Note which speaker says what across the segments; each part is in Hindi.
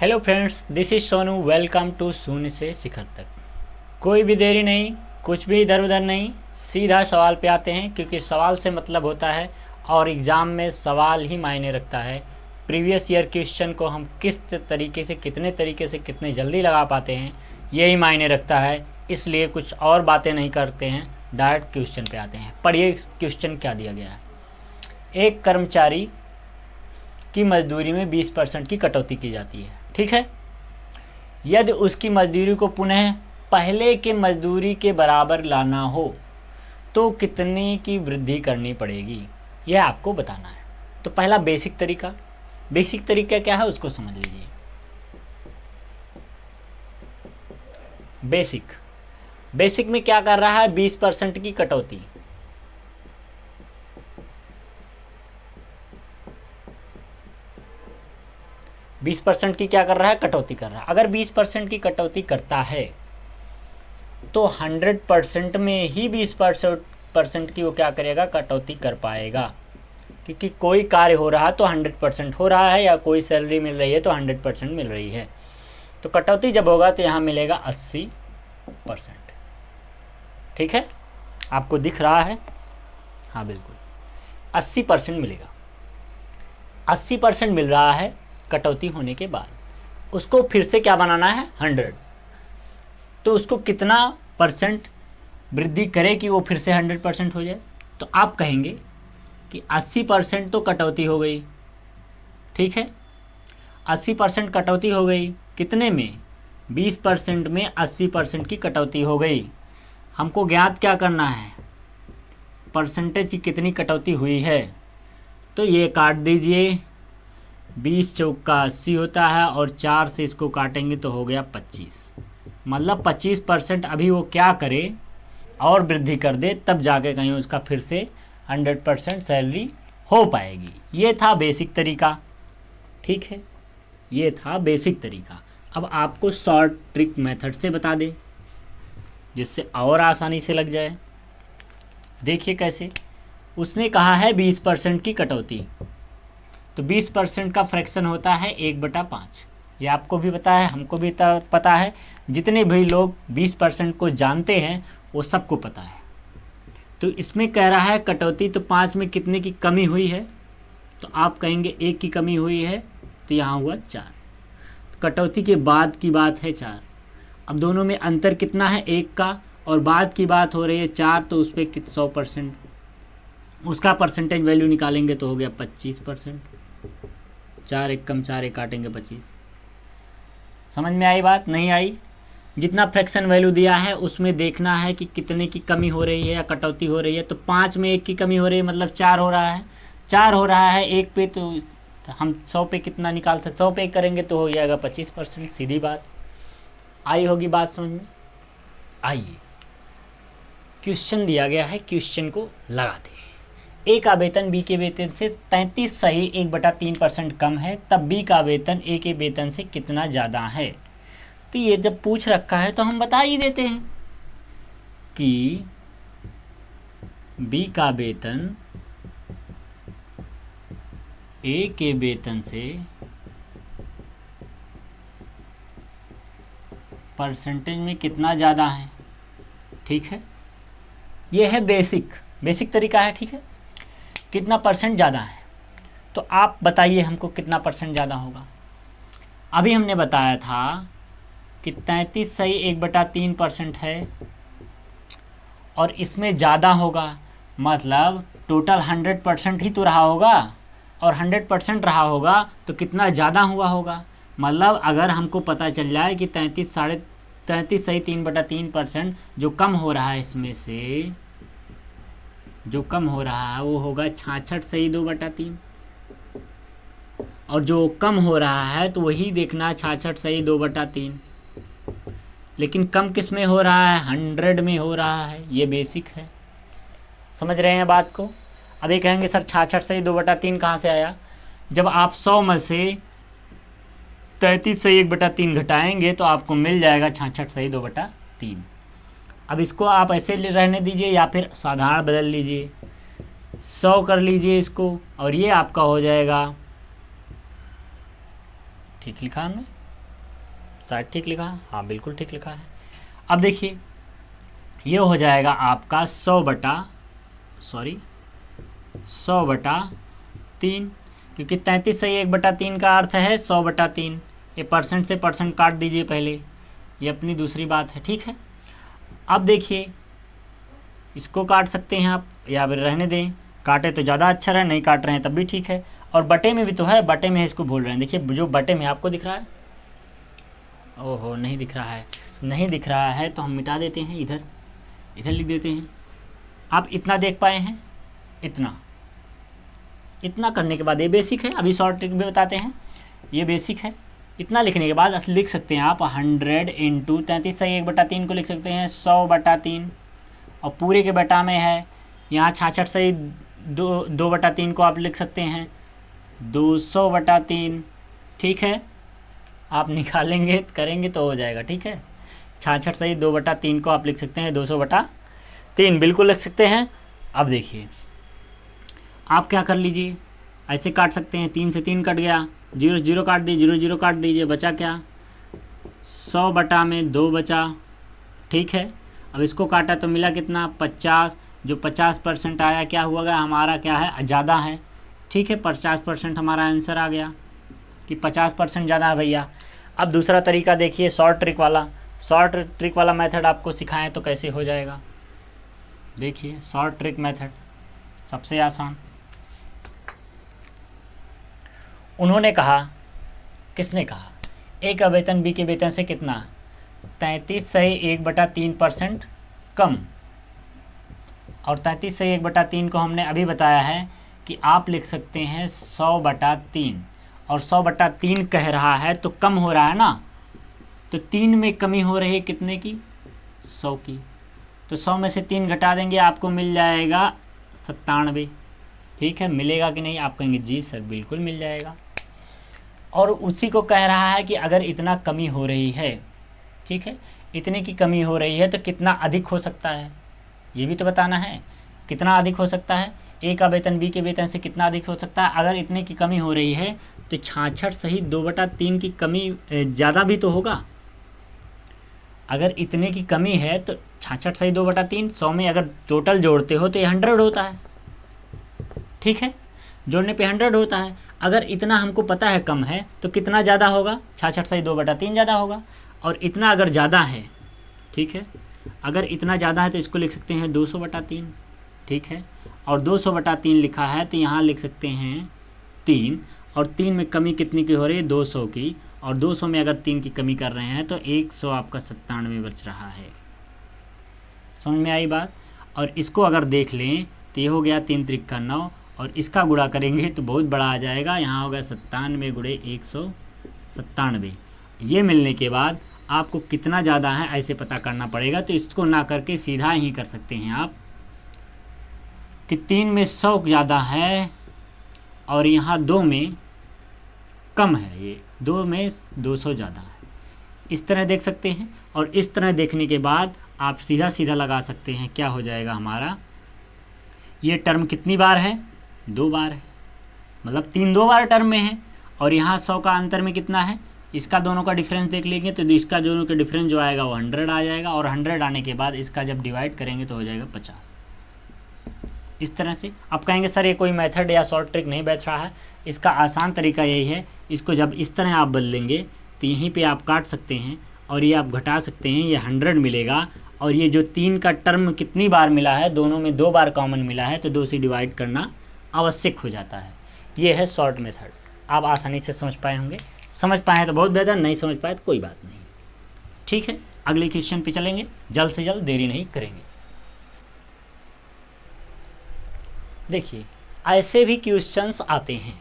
Speaker 1: Hello friends, this is Sonu. Welcome to शून्य से शिखर तक। कोई भी देरी नहीं, कुछ भी इधर उधर नहीं, सीधा सवाल पे आते हैं, क्योंकि सवाल से मतलब होता है और एग्ज़ाम में सवाल ही मायने रखता है। प्रीवियस ईयर क्वेश्चन को हम किस तरीके से कितने जल्दी लगा पाते हैं, यही मायने रखता है। इसलिए कुछ और बातें नहीं करते हैं, डायरेक्ट क्वेश्चन पे आते हैं। पढ़िए क्वेश्चन क्या दिया गया है। एक कर्मचारी की मजदूरी में 20% की कटौती की जाती है, ठीक है। यदि उसकी मजदूरी को पुनः पहले के मजदूरी के बराबर लाना हो तो कितने की वृद्धि करनी पड़ेगी, यह आपको बताना है। तो पहला बेसिक तरीका क्या है उसको समझ लीजिए। बेसिक में क्या कर रहा है, 20% की कटौती। बीस परसेंट की क्या कर रहा है, कटौती कर रहा है। अगर 20% की कटौती करता है तो 100% में ही 20% की वो क्या करेगा, कटौती कर पाएगा। क्योंकि कोई कार्य हो रहा है तो 100% हो रहा है, या कोई सैलरी मिल रही है तो 100% मिल रही है। तो कटौती जब होगा तो यहाँ मिलेगा 80%। ठीक है, आपको दिख रहा है? हाँ बिल्कुल, 80% मिलेगा। 80% मिल रहा है कटौती होने के बाद। उसको फिर से क्या बनाना है, 100। तो उसको कितना परसेंट वृद्धि करे कि वो फिर से 100% हो जाए। तो आप कहेंगे कि 80% तो कटौती हो गई, ठीक है। 80% कटौती हो गई, कितने में, 20% में 80% की कटौती हो गई। हमको ज्ञात क्या करना है, परसेंटेज की कितनी कटौती हुई है। तो ये काट दीजिए, 20 चौका 80 होता है और 4 से इसको काटेंगे तो हो गया 25। मतलब 25% अभी वो क्या करे और वृद्धि कर दे, तब जाके कहीं उसका फिर से 100% सैलरी हो पाएगी। ये था बेसिक तरीका, ठीक है। ये था बेसिक तरीका। अब आपको शॉर्ट ट्रिक मेथड से बता दें जिससे और आसानी से लग जाए। देखिए कैसे। उसने कहा है 20% की कटौती, तो 20% का फ्रैक्शन होता है 1/5। ये आपको भी पता है, हमको भी पता है। जितने भी लोग 20% को जानते हैं वो सबको पता है। तो इसमें कह रहा है कटौती, तो 5 में कितने की कमी हुई है, तो आप कहेंगे 1 की कमी हुई है, तो यहाँ हुआ 4। कटौती के बाद की बात है 4। अब दोनों में अंतर कितना है, 1 का, और बाद की बात हो रही है 4, तो उस पर 100%, उसका परसेंटेज वैल्यू निकालेंगे तो हो गया 25%। 4 एक कम 4 एक काटेंगे 25। समझ में आई बात, नहीं आई? जितना फ्रैक्शन वैल्यू दिया है उसमें देखना है कि कितने की कमी हो रही है या कटौती हो रही है। तो 5 में 1 की कमी हो रही है, मतलब 4 हो रहा है। 4 हो रहा है 1 पे, तो हम 100 पे कितना निकाल सकते, 100 पे करेंगे तो हो जाएगा 25%। सीधी बात। आई होगी बात समझ में? आइए, क्वेश्चन दिया गया है, क्वेश्चन को लगाते हैं। ए का वेतन बी के वेतन से 33 सही 1/3% कम है, तब बी का वेतन ए के वेतन से कितना ज़्यादा है। तो ये जब पूछ रखा है तो हम बता ही देते हैं कि बी का वेतन ए के वेतन से परसेंटेज में कितना ज़्यादा है, ठीक है। ये है बेसिक तरीका है, ठीक है। कितना परसेंट ज़्यादा है, तो आप बताइए हमको कितना परसेंट ज़्यादा होगा। अभी हमने बताया था कि 33 सही 1/3% है, और इसमें ज़्यादा होगा, मतलब टोटल 100% ही तो रहा होगा, और 100% रहा होगा तो कितना ज़्यादा हुआ होगा। मतलब अगर हमको पता चल जाए कि 33 सही 3/3% जो कम हो रहा है, इसमें से जो कम हो रहा है वो होगा 66 सही 2/3, और जो कम हो रहा है तो वही देखना 66 सही 2/3। लेकिन कम किस में हो रहा है, 100 में हो रहा है। ये बेसिक है, समझ रहे हैं बात को। अभी कहेंगे सर 66 सही 2/3 कहाँ से आया। जब आप 100 में से 33 सही 1/3 घटाएंगे तो आपको मिल जाएगा 66 सही 2/3। अब इसको आप ऐसे रहने दीजिए या फिर साधारण बदल लीजिए, 100 कर लीजिए इसको, और ये आपका हो जाएगा, ठीक लिखा हमने, शायद ठीक लिखा है, हाँ बिल्कुल ठीक लिखा है। अब देखिए ये हो जाएगा आपका 100/3, क्योंकि 33 सही 1/3 का अर्थ है 100/3। ये परसेंट से परसेंट काट दीजिए पहले, ये अपनी दूसरी बात है, ठीक है। अब देखिए इसको काट सकते हैं आप या फिर रहने दें, काटे तो ज़्यादा अच्छा रहे, नहीं काट रहे हैं तब भी ठीक है। और बटे में भी तो है, बटे में इसको भूल रहे हैं। देखिए जो बटे में आपको दिख रहा है, ओहो नहीं दिख रहा है, नहीं दिख रहा है तो हम मिटा देते हैं, इधर लिख देते हैं। आप इतना देख पाए हैं, इतना करने के बाद ये बेसिक है, अभी शॉर्ट ट्रिक भी बताते हैं, ये बेसिक है। इतना लिखने के बाद लिख सकते हैं आप 100 इंटू 33 सही 1/3 को लिख सकते हैं 100/3, और पूरे के बटा में है यहाँ 66 सही 2/3 को आप लिख सकते हैं 200/3, ठीक है। आप निकालेंगे करेंगे तो हो जाएगा, ठीक है। 66 सही 2/3 को आप लिख सकते हैं 200/3, बिल्कुल लिख सकते हैं। अब देखिए आप क्या कर लीजिए, ऐसे काट सकते हैं, 3 से 3 कट गया, 0 0 काट दीजिए, 0 0 काट दीजिए, बचा क्या 100/2 बचा, ठीक है। अब इसको काटा तो मिला कितना 50, जो 50% आया क्या हुआ हमारा, क्या है ज़्यादा है, ठीक है। 50% हमारा आंसर आ गया कि 50% ज़्यादा है भैया। अब दूसरा तरीका देखिए, शॉर्ट ट्रिक वाला मेथड आपको सिखाएं तो कैसे हो जाएगा। देखिए शॉर्ट ट्रिक मेथड सबसे आसान। उन्होंने कहा, किसने कहा, ए का वेतन बी के वेतन से कितना 33 सही 1/3% कम, और 33 सही 1/3 को हमने अभी बताया है कि आप लिख सकते हैं 100/3, और 100/3 कह रहा है तो कम हो रहा है ना, तो 3 में कमी हो रही है कितने की 100 की, तो 100 में से 3 घटा देंगे आपको मिल जाएगा 97, ठीक है। मिलेगा कि नहीं, आप कहेंगे जी सर बिल्कुल मिल जाएगा। और उसी को कह रहा है कि अगर इतना कमी हो रही है, ठीक है, इतने की कमी हो रही है तो कितना अधिक हो सकता है, ये भी तो बताना है, कितना अधिक हो सकता है, ए का वेतन बी के वेतन से कितना अधिक हो सकता है। अगर इतने की कमी हो रही है तो 66 सही 2/3 की कमी ज़्यादा भी तो होगा। अगर इतने की कमी है तो 66 सही 2/3, 100 में अगर टोटल जोड़ते हो तो ये 100 होता है, ठीक है, जोड़ने पे 100 होता है। अगर इतना हमको पता है कम है तो कितना ज़्यादा होगा, 66 सही 2/3 ज़्यादा होगा। और इतना अगर ज़्यादा है, ठीक है, अगर इतना ज़्यादा है तो इसको लिख सकते हैं 200/3, ठीक है। और 200/3 लिखा है तो यहाँ लिख सकते हैं 3, और 3 में कमी कितनी की हो रही है 200 की, और 200 में अगर 3 की कमी कर रहे हैं तो 100 आपका 97 बच रहा है। समझ में आई बात। और इसको अगर देख लें तो ये हो गया 3 त्रिक 9, और इसका गुणा करेंगे तो बहुत बड़ा आ जाएगा, यहाँ होगा 97 गुणे 197। ये मिलने के बाद आपको कितना ज़्यादा है ऐसे पता करना पड़ेगा, तो इसको ना करके सीधा ही कर सकते हैं आप कि 3 में 100 ज़्यादा है और यहाँ 2 में कम है, ये 2 में 200 ज़्यादा है, इस तरह देख सकते हैं। और इस तरह देखने के बाद आप सीधा सीधा लगा सकते हैं, क्या हो जाएगा हमारा, ये टर्म कितनी बार है 2 बार है, मतलब 3 2 बार टर्म में है। और यहाँ 100 का अंतर में कितना है, इसका दोनों का डिफरेंस देख लेंगे तो इसका दोनों का डिफरेंस जो आएगा वो 100 आ जाएगा, और 100 आने के बाद इसका जब डिवाइड करेंगे तो हो जाएगा 50। इस तरह से आप कहेंगे सर ये कोई मेथड या शॉर्ट ट्रिक नहीं बैठ रहा है, इसका आसान तरीका यही है, इसको जब इस तरह आप बदलेंगे तो यहीं पे आप काट सकते हैं और ये आप घटा सकते हैं, ये 100 मिलेगा। और ये जो 3 का टर्म कितनी बार मिला है, दोनों में 2 बार कॉमन मिला है, तो 2 से डिवाइड करना आवश्यक हो जाता है। ये है शॉर्ट मेथड, आप आसानी से समझ पाए होंगे, समझ पाए तो बहुत बेहतर, नहीं समझ पाए तो कोई बात नहीं, ठीक है। अगले क्वेश्चन पे चलेंगे, जल्द से जल्द, देरी नहीं करेंगे। देखिए ऐसे भी क्वेश्चंस आते हैं,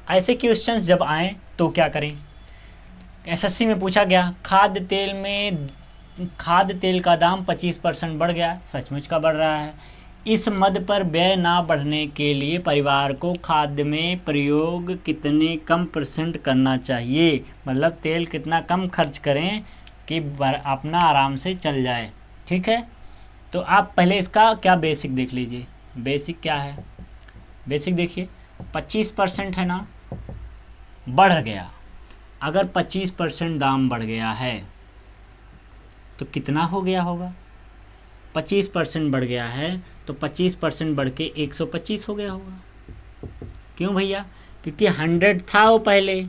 Speaker 1: ऐसे क्वेश्चंस जब आएँ तो क्या करें। एसएससी में पूछा गया खाद्य तेल का दाम 25% बढ़ गया, सचमुच का बढ़ रहा है, इस मद पर व्यय ना बढ़ने के लिए परिवार को खाद्य में प्रयोग कितने कम % करना चाहिए, मतलब तेल कितना कम खर्च करें कि अपना आराम से चल जाए, ठीक है। तो आप पहले इसका क्या बेसिक देख लीजिए, बेसिक क्या है, बेसिक देखिए 25% है ना, बढ़ गया, अगर 25% दाम बढ़ गया है तो कितना हो गया होगा? 25% बढ़ गया है तो 25% बढ़ के 125 हो गया होगा। क्यों भैया? क्योंकि 100 था वो पहले,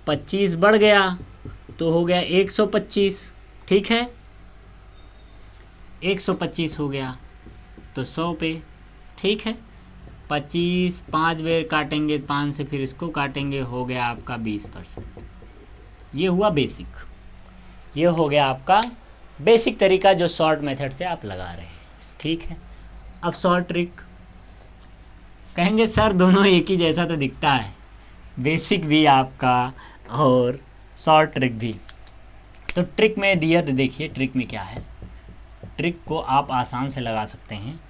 Speaker 1: 25 बढ़ गया तो हो गया 125। ठीक है, 125 हो गया तो 100 पे। ठीक है, 25 5 बेर काटेंगे 5 से, फिर इसको काटेंगे, हो गया आपका 20%। ये हुआ बेसिक, ये हो गया आपका बेसिक तरीका जो शॉर्ट मेथड से आप लगा रहे हैं। ठीक है, अब शॉर्ट ट्रिक। कहेंगे सर दोनों एक ही जैसा तो दिखता है, बेसिक भी आपका और शॉर्ट ट्रिक भी। तो ट्रिक में डियर देखिए, ट्रिक में क्या है, ट्रिक को आप आसान से लगा सकते हैं।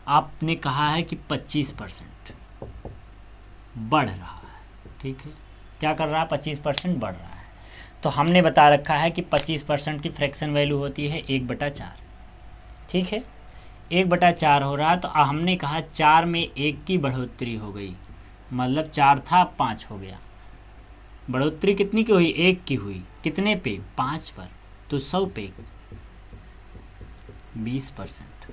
Speaker 1: आपने कहा है कि 25% बढ़ रहा है। ठीक है, क्या कर रहा है? 25% बढ़ रहा है। तो हमने बता रखा है कि 25% की फ्रैक्शन वैल्यू होती है 1/4। ठीक है, 1/4 हो रहा है। तो हमने कहा 4 में 1 की बढ़ोतरी हो गई, मतलब 4 था 5 हो गया। बढ़ोतरी कितनी की हुई? 1 की हुई। कितने पे? 5 पर। तो 100 पे 20%।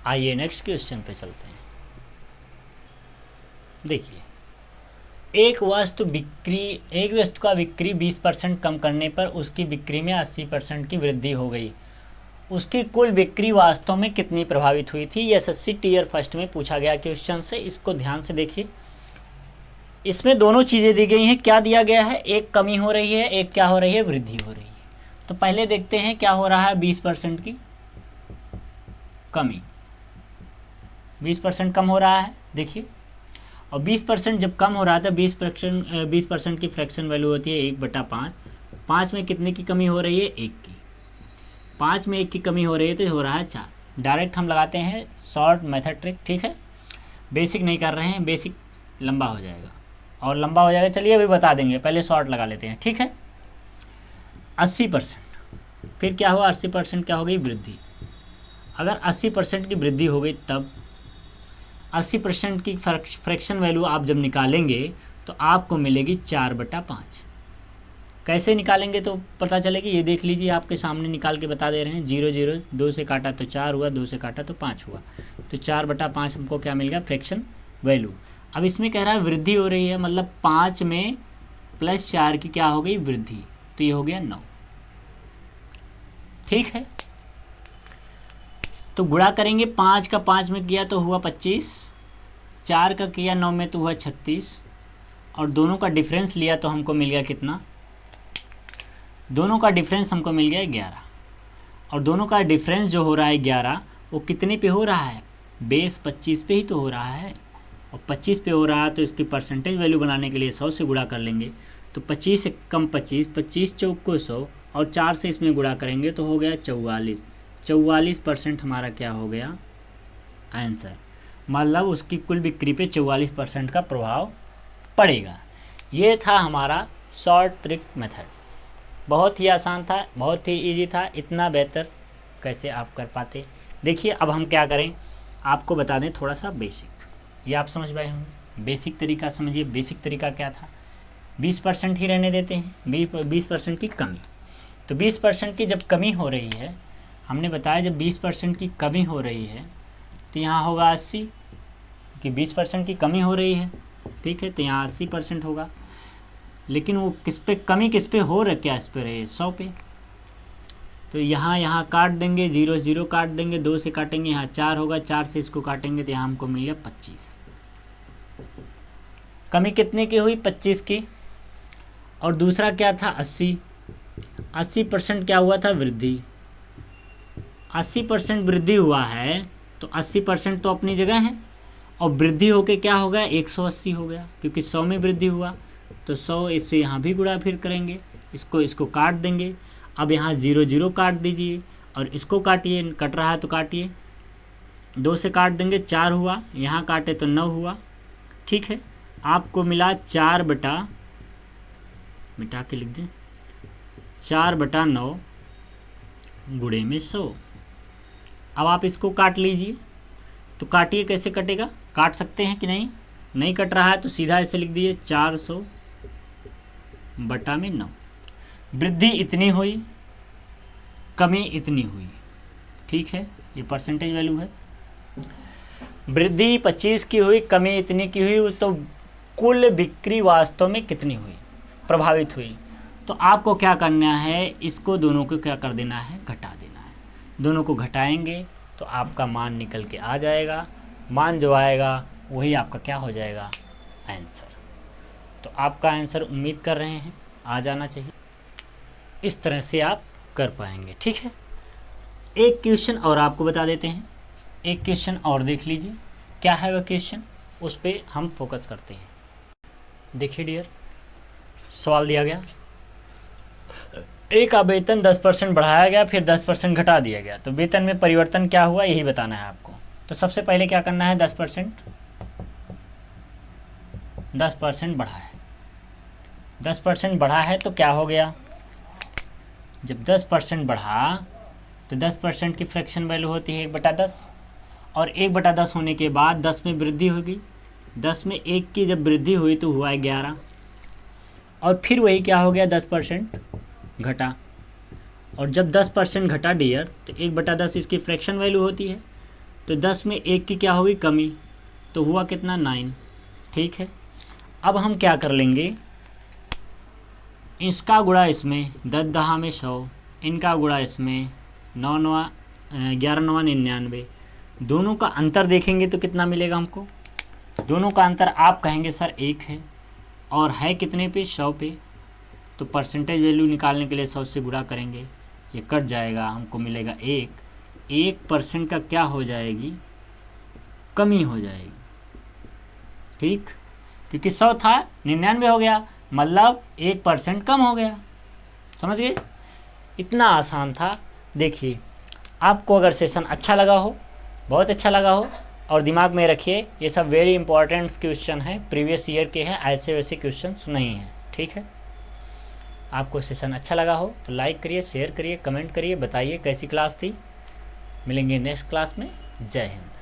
Speaker 1: आइए नेक्स्ट क्वेश्चन पे चलते हैं। देखिए, एक वस्तु का बिक्री 20% कम करने पर उसकी बिक्री में 80% की वृद्धि हो गई। उसकी कुल बिक्री वास्तव में कितनी प्रभावित हुई थी? ये एसएससी टीयर फर्स्ट में पूछा गया क्वेश्चन से। इसको ध्यान से देखिए, इसमें दोनों चीज़ें दी गई हैं। क्या दिया गया है? एक कमी हो रही है, एक क्या हो रही है? वृद्धि हो रही है। तो पहले देखते हैं क्या हो रहा है। 20% की कमी, 20% कम हो रहा है। देखिए, और 20% जब कम हो रहा था, 20% की फ्रैक्शन वैल्यू होती है 1/5। 5 में कितने की कमी हो रही है? 1 की। 5 में 1 की कमी हो रही है तो हो रहा है 4। डायरेक्ट हम लगाते हैं शॉर्ट मेथड ट्रिक। ठीक है, बेसिक नहीं कर रहे हैं, बेसिक लंबा हो जाएगा और लंबा हो जाएगा। चलिए अभी बता देंगे, पहले शॉर्ट लगा लेते हैं। ठीक है, 80%, फिर क्या हुआ? 80% क्या हो गई? वृद्धि। अगर 80% की वृद्धि हो गई तब 80% की फ्रैक्शन वैल्यू आप जब निकालेंगे तो आपको मिलेगी 4/5। कैसे निकालेंगे तो पता चलेगी, ये देख लीजिए, आपके सामने निकाल के बता दे रहे हैं। 0 0 2 से काटा तो 4 हुआ, 2 से काटा तो 5 हुआ। तो 4/5 हमको क्या मिल गया? Fraction value. अब इसमें कह रहा है वृद्धि हो रही है, मतलब 5 में +4 की क्या हो गई? वृद्धि। तो ये हो गया 9। ठीक है, तो गुणा करेंगे। 5 का 5 में किया तो हुआ 25, 4 का किया 9 में तो हुआ 36, और दोनों का डिफरेंस लिया तो हमको मिल गया कितना? दोनों का डिफरेंस हमको मिल गया 11। और दोनों का डिफरेंस जो हो रहा है 11, वो कितने पे हो रहा है? बेस 25 पे ही तो हो रहा है। और 25 पे हो रहा है तो इसकी परसेंटेज वैल्यू बनाने के लिए 100 से गुणा कर लेंगे। तो 25 से कम 25, 25 चौक को 100, और 4 से इसमें गुणा करेंगे तो हो गया 44। 44% हमारा क्या हो गया? आंसर। मतलब उसकी कुल बिक्री पे 44% का प्रभाव पड़ेगा। ये था हमारा शॉर्ट ट्रिक मेथड। बहुत ही आसान था, बहुत ही इजी था। इतना बेहतर कैसे आप कर पाते? देखिए, अब हम क्या करें, आपको बता दें थोड़ा सा बेसिक। ये आप समझ पाए होंगे। बेसिक तरीका समझिए। बेसिक तरीका क्या था? 20% ही रहने देते हैं, 20% की कमी। तो 20% की जब कमी हो रही है, हमने बताया जब 20% की कमी हो रही है तो यहाँ होगा 80, कि 20% की कमी हो रही है। ठीक है, तो यहाँ 80% होगा। लेकिन वो किस पे कमी, किस पे हो रहा? क्या इस पर है? 100 पे। तो यहाँ काट देंगे, 0 0 काट देंगे, 2 से काटेंगे, यहाँ 4 होगा, 4 से इसको काटेंगे तो यहाँ हमको मिल गया 25। कमी कितने की हुई? 25 की। और दूसरा क्या था? 80। 80% क्या हुआ था? वृद्धि। 80% वृद्धि हुआ है तो 80% तो अपनी जगह है, और वृद्धि होके क्या हो गया? 180 हो गया, क्योंकि 100 में वृद्धि हुआ। तो 100 इससे यहाँ भी गुणा फिर करेंगे, इसको काट देंगे। अब यहाँ 0 0 काट दीजिए और इसको काटिए, कट रहा है तो काटिए। 2 से काट देंगे, 4 हुआ, यहाँ काटे तो 9 हुआ। ठीक है, आपको मिला 4 बटा, मिटा के लिख दें, 4/9 गुणे में 100। अब आप इसको काट लीजिए। तो काटिए, कैसे कटेगा? काट सकते हैं कि नहीं? नहीं कट रहा है तो सीधा ऐसे लिख दिए 400 बटा में 9। वृद्धि इतनी हुई, कमी इतनी हुई, ठीक है, ये परसेंटेज वैल्यू है। वृद्धि 25 की हुई, कमी इतनी की हुई, तो कुल बिक्री वास्तव में कितनी हुई, प्रभावित हुई। तो आपको क्या करना है, इसको दोनों को क्या कर देना है, घटा देना है। दोनों को घटाएंगे तो आपका मान निकल के आ जाएगा। मान जो आएगा वही आपका क्या हो जाएगा, आंसर। तो आपका आंसर उम्मीद कर रहे हैं आ जाना चाहिए। इस तरह से आप कर पाएंगे, ठीक है। एक क्वेश्चन और आपको बता देते हैं, एक क्वेश्चन और देख लीजिए क्या है वह क्वेश्चन, उस पर हम फोकस करते हैं। देखिए डियर, सवाल दिया गया, एक का वेतन 10% बढ़ाया गया, फिर 10% घटा दिया गया, तो वेतन में परिवर्तन क्या हुआ यही बताना है आपको। तो सबसे पहले क्या करना है, 10% बढ़ा है, 10% बढ़ा है तो क्या हो गया, जब 10% बढ़ा तो 10% की फ्रैक्शन वैल्यू होती है 1/10, और 1/10 होने के बाद 10 में वृद्धि होगी, 10 में 1 की जब वृद्धि हुई तो हुआ 11, और फिर वही क्या हो गया 10% घटा, और जब 10% घटा डियर तो 1/10 इसकी फ्रैक्शन वैल्यू होती है, तो 10 में 1 की क्या होगी, कमी, तो हुआ कितना 9, ठीक है। अब हम क्या कर लेंगे, इसका गुणा इसमें 10 दहा में 100, इनका गुणा इसमें 9 9 11 9 99, दोनों का अंतर देखेंगे तो कितना मिलेगा हमको। दोनों का अंतर आप कहेंगे सर 1 है, और है कितने पे, 100 पे, तो परसेंटेज वैल्यू निकालने के लिए 100 से गुणा करेंगे, ये कट जाएगा, हमको मिलेगा 1% का क्या हो जाएगी, कमी हो जाएगी, ठीक, क्योंकि 100 था 99 हो गया, मतलब 1% कम हो गया। समझ गए, इतना आसान था। देखिए, आपको अगर सेशन अच्छा लगा हो, बहुत अच्छा लगा हो, और दिमाग में रखिए ये सब वेरी इंपॉर्टेंट क्वेश्चन है, प्रीवियस ईयर के हैं, ऐसे वैसे क्वेश्चन नहीं हैं, ठीक है। आपको सेशन अच्छा लगा हो तो लाइक करिए, शेयर करिए, कमेंट करिए, बताइए कैसी क्लास थी। मिलेंगे नेक्स्ट क्लास में। जय हिंद।